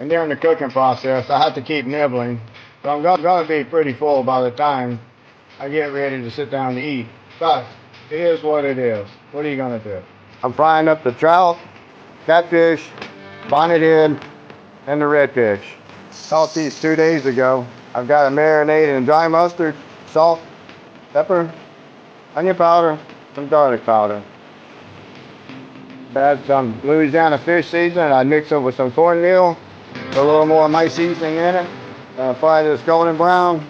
and during the cooking process, I have to keep nibbling. So I'm gonna be pretty full by the time I get ready to sit down to eat. But it is what it is. What are you gonna do? I'm frying up the trout, catfish, bonnethead, and the redfish. Caught these 2 days ago. I've got it marinated in dry mustard, salt, pepper, onion powder, some garlic powder. Add some Louisiana fish seasoning. I mix it with some cornmeal, put a little more of my seasoning in it. Fry this golden brown,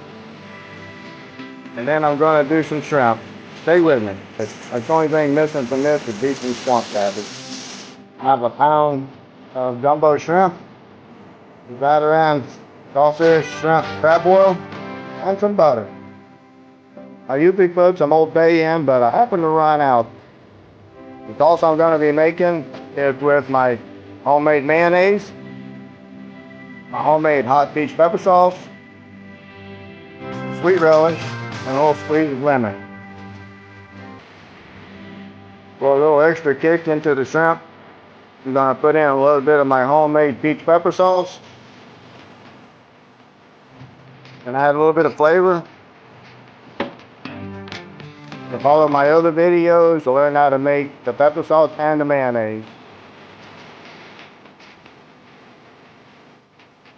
and then I'm going to do some shrimp. Stay with me. That's the only thing missing from this would be some swamp cabbage. I have a pound of jumbo shrimp, batter and saltfish, shrimp, crab boil, and some butter. I usually put some Old Bay in, but I happen to run out. The sauce I'm going to be making is with my homemade mayonnaise, my homemade hot peach pepper sauce, sweet relish, and a little squeeze of lemon. For a little extra kick into the shrimp, I'm going to put in a little bit of my homemade peach pepper sauce and add a little bit of flavor. To follow my other videos to learn how to make the pepper sauce and the mayonnaise.